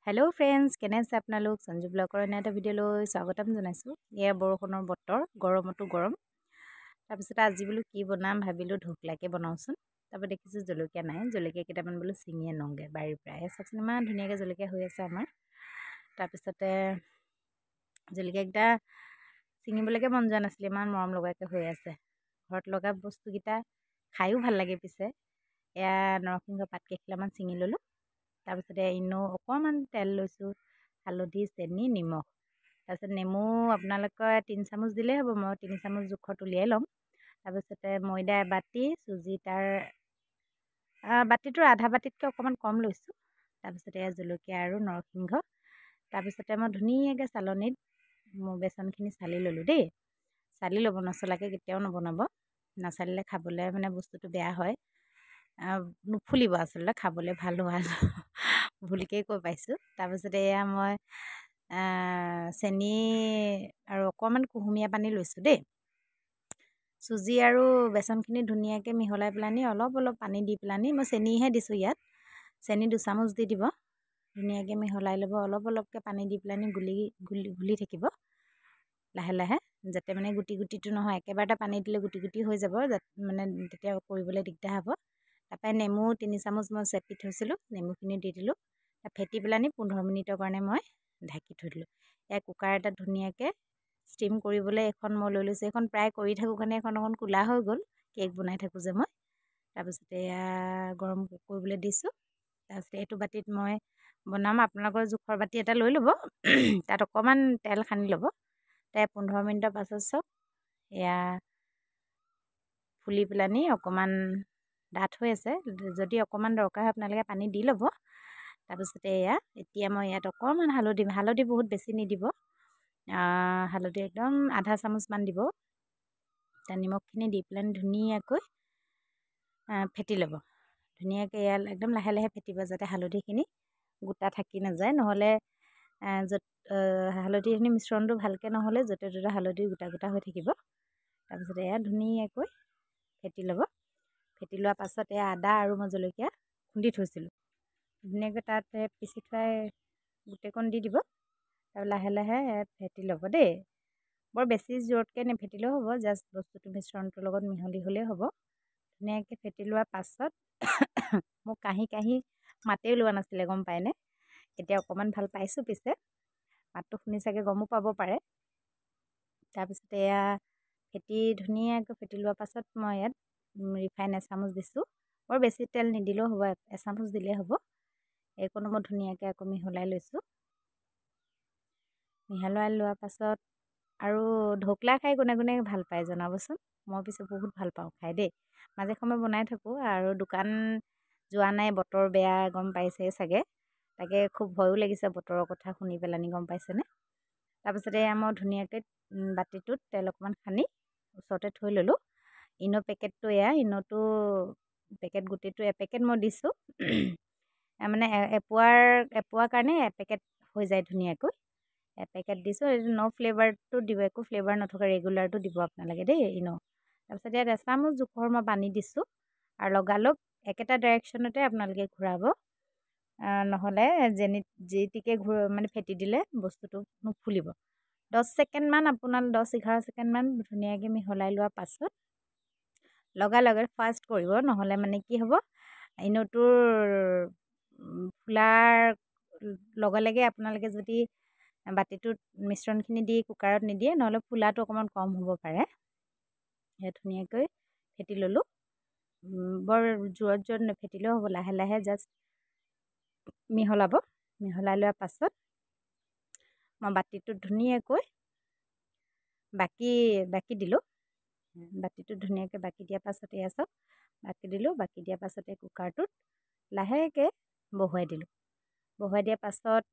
Hello friends केने আছে আপোনালোক সঞ্জু ব্লগৰ এনে এটা ভিডিঅ'লৈ স্বাগতম জনাইছোঁ। এয়া বৰষুণৰ বতৰ, গৰমতো গৰম। তাৰপিছত আজি বোলো কি বনাম ভাবিলোঁ ঢোকলাকে বনাওঁচোন। তাৰপৰা দেখিছোঁ জলকীয়া নাই, জলকীয়া কেইটামান বোলো ছিঙি আনোগৈ বাৰীৰ পৰা। চাওকচোন ইমান ধুনীয়াকৈ জলকীয়া হৈ আছে আমাৰ। তাৰপিছতে জলকীয়াকেইটা ছিঙিবলৈকে মন যোৱা নাছিলে, ইমান মৰম লগাকৈ হৈ আছে। ঘৰত লগা বস্তুকেইটা খায়ো ভাল লাগে পিছে। এয়া নৰসিংহ পাত কেইখিলামান ছিঙি ল'লোঁ। তাৰপিছতে ইনো অকণমান তেল লৈছোঁ, হালধি, চেনি, নিমখ। তাৰপিছত নেমু আপোনালোকে 3 চামুচ দিলেই হ'ব, মই 3 চামুচ জোখত উলিয়াই ল'ম। তাৰপিছতে ময়দা এবাটি, চুজি তাৰ বাতিটোৰ আধা বাতিতকৈ অকণমান কম লৈছোঁ। তাৰপিছতে জলকীয়া আৰু নৰসিংহ। তাৰপিছতে মই ধুনীয়াকৈ চালনীত মোৰ বেচনখিনি চালি ল'লোঁ দেই। চালি ল'ব, নচলাকৈ কেতিয়াও নবনাব। নাচালিলে খাবলৈ মানে বস্তুটো বেয়া হয়, নুফুলিব আচলতে, খাবলৈ ভাল হোৱা ভুলকেই কৈ পাইছোঁ। তাৰপিছতে এয়া মই চেনি আৰু অকণমান কুহুমীয়া পানী লৈছোঁ দেই। চুজি আৰু বেচনখিনি ধুনীয়াকৈ মিহলাই পেলানি অলপ অলপ পানী দি পেলানি, মই চেনিহে দিছোঁ ইয়াত। চেনি 2 চামুচ দি দিব, ধুনীয়াকৈ মিহলাই ল'ব। অলপ অলপকৈ পানী দি পেলানি ঘুলি থাকিব লাহে লাহে, যাতে মানে গুটি গুটিটো নহয়। একেবাৰতে পানী দিলে গুটি গুটি হৈ যাব, মানে তেতিয়া কৰিবলৈ দিগদাৰ হ'ব। তাৰপৰা নেমু 3 চামুচ মই চেপি থৈছিলোঁ, নেমুখিনি দি দিলোঁ। ফেটি পেলানি 15 মিনিটৰ কাৰণে মই ঢাকি থৈ দিলোঁ। এয়া কুকাৰ এটাত ধুনীয়াকৈ ষ্টিম কৰিবলৈ এখন মই লৈ লৈছোঁ। এখন প্ৰায় কৰি থাকোঁ কাৰণে এখন অকণ ক'লা হৈ গ'ল, কেক বনাই থাকোঁ যে মই। তাৰপিছতে এয়া গৰম কৰিবলৈ দিছোঁ। তাৰপিছতে এইটো বাতিত মই বনাম, আপোনালোকৰ জোখৰ বাতি এটা লৈ ল'ব। তাত অকণমান তেল সানি ল'ব। তাই 15 মিনিটৰ পাছত চাওক এয়া ফুলি পেলানি অকণমান ডাঠ হৈ আছে। যদি অকণমান দৰকাৰ হয় আপোনালোকে পানী দি ল'ব। তাৰপিছতে এতিয়া মই ইয়াত অকণমান হালধি বহুত বেছি নিদিব, হালধি একদম আধা চামুচমান দিব। তাৰ নিমখখিনি দি পেলাই ধুনীয়াকৈ ফেটি ল'ব। ধুনীয়াকৈ এয়া একদম লাহে লাহে ফেটিব, যাতে হালধিখিনি গোটা থাকি নাযায়। নহ'লে হালধিখিনি মিশ্ৰণটো ভালকৈ নহ'লে য'তে ত'তে হালধি গোটা গোটা হৈ থাকিব। তাৰপিছতে এয়া ধুনীয়াকৈ ফেটি ল'ব। ফেটি লোৱাৰ পাছত এয়া আদা আৰু মই জলকীয়া খুন্দি থৈছিলোঁ, ধুনীয়াকৈ তাত পিচি থোৱাই গোটেইকণ দি দিব। আৰু লাহে লাহে ফেটি ল'ব দেই। বৰ বেছি জোৰতকৈ নেফেটিলেও হ'ব, জাষ্ট বস্তুটো মিশ্ৰণটোৰ লগত মিহলি হ'লেই হ'ব। ধুনীয়াকৈ ফেটি লোৱাৰ পাছত মোক কাহি কাহি মাতেই লোৱা নাছিলে, গম পায়নে? এতিয়া অকণমান ভাল পাইছোঁ, পিছে মাতটো শুনি চাগে গমো পাব পাৰে। তাৰপিছতে এয়া ধুনীয়াকৈ ফেটি লোৱাৰ পাছত মই ইয়াত ৰিফাইন এচামুচ দিছোঁ। বৰ বেছি তেল নিদিলেও হ'ব, এচামুচ দিলেই হ'ব। এইকণো মই ধুনীয়াকৈ আকৌ মিহলাই লৈছোঁ। মিহলাই লোৱাৰ পাছত আৰু ঢোকলা খাই কোনে কোনে ভাল পায় জনাবচোন। মই পিছে বহুত ভাল পাওঁ খাই দেই। মাজে সময়ে বনাই থাকোঁ, আৰু দোকান যোৱা নাই, বতৰ বেয়া গম পাইছে চাগে। তাকে খুব ভয়ো লাগিছে বতৰৰ কথা শুনি পেলানি, গম পাইছেনে? তাৰপিছতে মই ধুনীয়াকৈ বাতিটোত তেল অকণমান সানি ওচৰতে থৈ ল'লোঁ। ইনো পেকেটটো ইনোটো পেকেট গোটেইটো এপেকেট মই দিছোঁ। মানে এপোৱাৰ কাৰণে এপেকেট হৈ যায় ধুনীয়াকৈ। এপেকেট দিছোঁ। এইটো ন' ফ্লেভাৰটো দিব, একো ফ্লেভাৰ নথকা ৰেগুলাৰটো দিব আপোনালোকে দেই ইনো। তাৰপিছত ইয়াত এচামুচ জোখৰ মই পানী দিছোঁ, আৰু লগালগ একেটা ডাইৰেকশ্যনতে আপোনালোকে ঘূৰাব। নহ'লে যিটিকে মানে ফেটি দিলে বস্তুটো নুফুলিব। 10 ছেকেণ্ডমান 10-11 ছেকেণ্ডমান ধুনীয়াকৈ মিহলাই লোৱাৰ পাছত লগালগে ফাষ্ট কৰিব, নহ'লে মানে কি হ'ব, ইনোটোৰ ফুলাৰ লগে লগে আপোনালোকে যদি বাতিটোত মিশ্ৰণখিনি দি কুকাৰত নিদিয়ে, নহ'লে ফুলাটো অকণমান কম হ'ব পাৰে। ধুনীয়াকৈ ফেটি ল'লোঁ। বৰ জোৰত জোৰত নেফেটিলেও হ'ব, লাহে লাহে জাষ্ট মিহলাব। মিহলাই লোৱাৰ পাছত মই বাতিটোত ধুনীয়াকৈ বাকি দিলোঁ। বাতিটো ধুনীয়াকৈ বাকি দিয়াৰ পাছত চাওক বাকি দিলোঁ। বাকি দিয়াৰ পাছতে কুকাৰটোত লাহেকৈ বহুৱাই দিলোঁ। বহুৱাই দিয়াৰ পাছত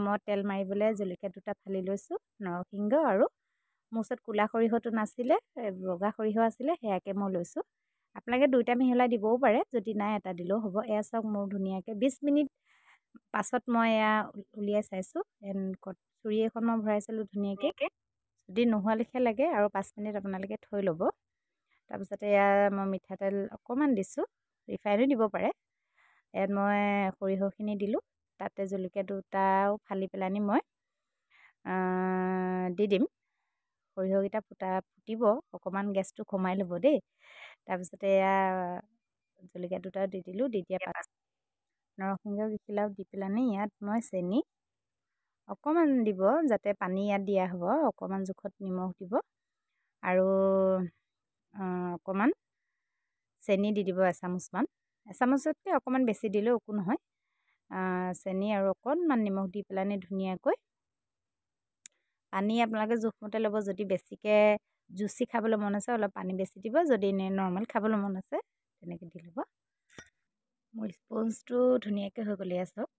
মই তেল মাৰিবলৈ জলকীয়া 2টা ফালি লৈছোঁ, নৰসিংহ, আৰু মোৰ ওচৰত ক'লা সৰিয়হটো নাছিলে, বগা সৰিয়হ আছিলে, সেয়াকে মই লৈছোঁ। আপোনালোকে 2টা মিহলাই দিবও পাৰে, যদি নাই এটা দিলেও হ'ব। চাওক মোৰ ধুনীয়াকৈ 20 মিনিট পাছত মই উলিয়াই চাইছোঁ। চুৰি এখন মই ভৰাই চালোঁ ধুনীয়াকৈ। যদি নোহোৱা লেখীয়া লাগে আৰু 5 মিনিট আপোনালোকে থৈ ল'ব। তাৰপিছতে মই মিঠাতেল অকণমান দিছোঁ, ৰিফাইনো দিব পাৰে। ইয়াত মই সৰিয়হখিনি দিলোঁ। তাতে জলকীয়া দুটাও ফালি পেলানি মই দি দিম। সৰিয়হকেইটা ফুটিব, অকণমান গেছটো কমাই ল'ব দেই। তাৰপিছতে এয়া জলকীয়া দুটাও দি দিলোঁ। দি দিয়া পাছত নৰসিংহ কিখিলাও দি পেলানি ইয়াত মই চেনি অকণমান দিব, যাতে পানী ইয়াত দিয়া হ'ব। অকণমান জোখত নিমখ দিব আৰু অকণমান চেনি দি দিব এচামুচমান। এচামুচতকৈ অকণমান বেছি দিলেও একো নহয়। চেনি আৰু অকণমান নিমখ দি পেলানি ধুনীয়াকৈ পানী আপোনালোকে জোখমতে ল'ব। যদি বেছিকৈ জুচি খাবলৈ মন আছে অলপ পানী বেছি দিব, যদি এনে নৰ্মেল খাবলৈ মন আছে তেনেকৈ দি ল'ব। মোৰ স্পঞ্জটো ধুনীয়াকৈ হৈ গ'লে চাওক,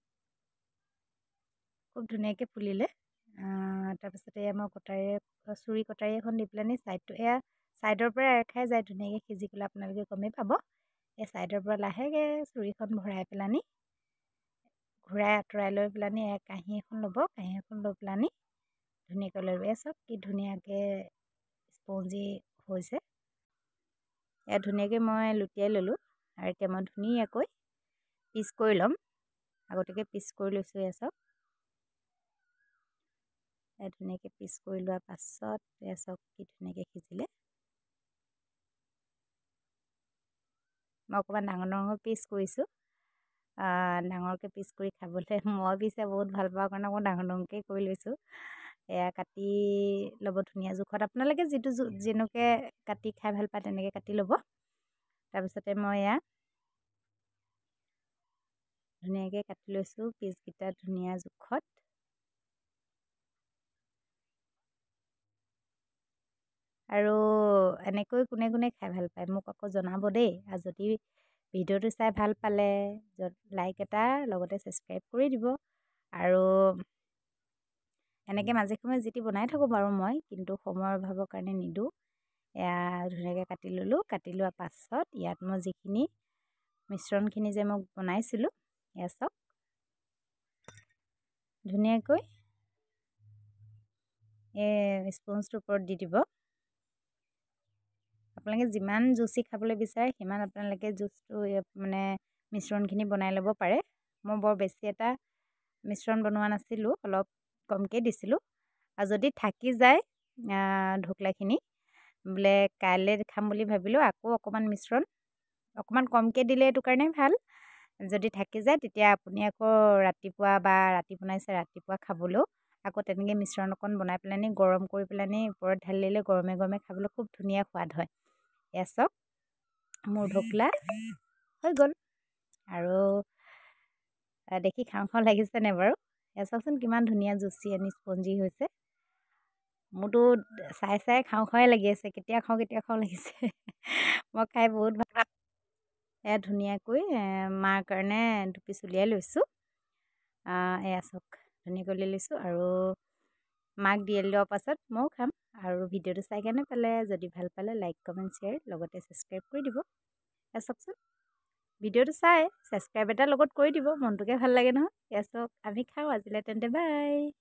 খুব ধুনীয়াকৈ ফুলিলে। তাৰপিছতে এয়া মই চুৰি কটাৰী এখন দি পেলানি ছাইডটো এয়া ছাইডৰ পৰা এৰ খাই যায় ধুনীয়াকৈ সিজি গ'লে আপোনালোকে গমেই পাব। এই ছাইডৰ পৰা লাহেকৈ চুৰিখন ভৰাই পেলানি ঘূৰাই আঁতৰাই লৈ পেলানি কাঁহী এখন ল'ব। কাঁহী এখন লৈ পেলানি ধুনীয়াকৈ লৈ ল'ব। চাওক কি ধুনীয়াকৈ স্পঞ্জি হৈছে। এয়া ধুনীয়াকৈ মই লুটিয়াই ল'লোঁ আৰু এতিয়া মই ধুনীয়াকৈ পিচ কৰি ল'ম। আগতীয়াকৈ পিচ কৰি লৈছোঁ। এয়া চাওক, ধুনীয়াকৈ পিচ কৰি লোৱাৰ পাছত এয়া চাওক কি ধুনীয়াকৈ সিজিলে। মই অকণমান ডাঙৰ ডাঙৰ পিচ কৰিছোঁ। ডাঙৰকৈ পিচ কৰি খাবলৈ মই পিছে বহুত ভাল পাওঁ কাৰণে অকণ ডাঙৰ ডাঙৰকৈ কৰি লৈছোঁ। এয়া কাটি ল'ব ধুনীয়া জোখত, আপোনালোকে যেনেকৈ কাটি খাই ভাল পায় তেনেকৈ কাটি ল'ব। তাৰপিছতে মই এয়া ধুনীয়াকৈ কাটি লৈছোঁ পিচকেইটা ধুনীয়া জোখত। আৰু এনেকৈ কোনে কোনে খাই ভাল পায় মোক আকৌ জনাব দেই। আৰু যদি ভিডিঅ'টো চাই ভাল পালে লাইক এটা লগতে ছাবস্ক্ৰাইব কৰি দিব। আৰু এনেকৈ মাজে সময়ে যিটি বনাই থাকোঁ বাৰু মই, কিন্তু সময়ৰ অভাৱৰ কাৰণে নিদিওঁ। এয়া ধুনীয়াকৈ কাটি ল'লোঁ। কাটি লোৱাৰ পাছত ইয়াত মই যিখিনি মিশ্ৰণখিনি যে মই বনাইছিলোঁ এয়া চাওক, ধুনীয়াকৈ এই স্পঞ্জটোৰ ওপৰত দি দিব। আপোনালোকে যিমান জুচি খাবলৈ বিচাৰে সিমান আপোনালোকে জুচটো মানে মিশ্ৰণখিনি বনাই ল'ব পাৰে। মই বৰ বেছি এটা মিশ্ৰণ বনোৱা নাছিলোঁ, অলপ কমকৈ দিছিলোঁ। আৰু যদি থাকি যায় ঢকলাখিনি বোলে কাইলৈ খাম বুলি ভাবিলোঁ, আকৌ অকণমান মিশ্ৰণ অকণমান কমকৈ দিলে এইটো কাৰণে ভাল। যদি থাকি যায় তেতিয়া আপুনি আকৌ ৰাতিপুৱা বা ৰাতি বনাইছে ৰাতিপুৱা খাবলৈও আকৌ তেনেকৈ মিশ্ৰণ অকণ বনাই পেলানি গৰম কৰি পেলানি ওপৰত ঢালি দিলে গৰমে গৰমে খাবলৈ খুব ধুনীয়া সোৱাদ হয়। এয়া চাওক মোৰ ঢকলা হৈ গ'ল। আৰু দেখি খাওঁ খাওঁ লাগিছেনে বাৰু? এয়া চাওকচোন কিমান ধুনীয়া জুচি স্পঞ্জি হৈছে। মোৰতো চাই চাই খাওঁ খাওঁই লাগি আছে, কেতিয়া খাওঁ লাগিছে। মই খাই বহুত ভাল পাওঁ। এয়া ধুনীয়াকৈ মাৰ কাৰণে দুপিচ উলিয়াই লৈছোঁ। এয়া চাওক ধুনীয়াকৈ উলিয়াই লৈছোঁ আৰু মাক দি লোৱাৰ পাছত ময়ো খাম। আৰু ভিডিঅ'টো চাই কেনে পালে, যদি ভাল পালে লাইক কমেণ্ট শ্বেয়াৰ লগতে ছাবস্ক্ৰাইব কৰি দিব। এয়া চাওকচোন ভিডিঅ'টো চাই ছাবস্ক্ৰাইব এটা লগত কৰি দিব, মনটোকে ভাল লাগে নহয়। এয়া চাওক আমি খাওঁ আজিলৈ তেন্তে বাই।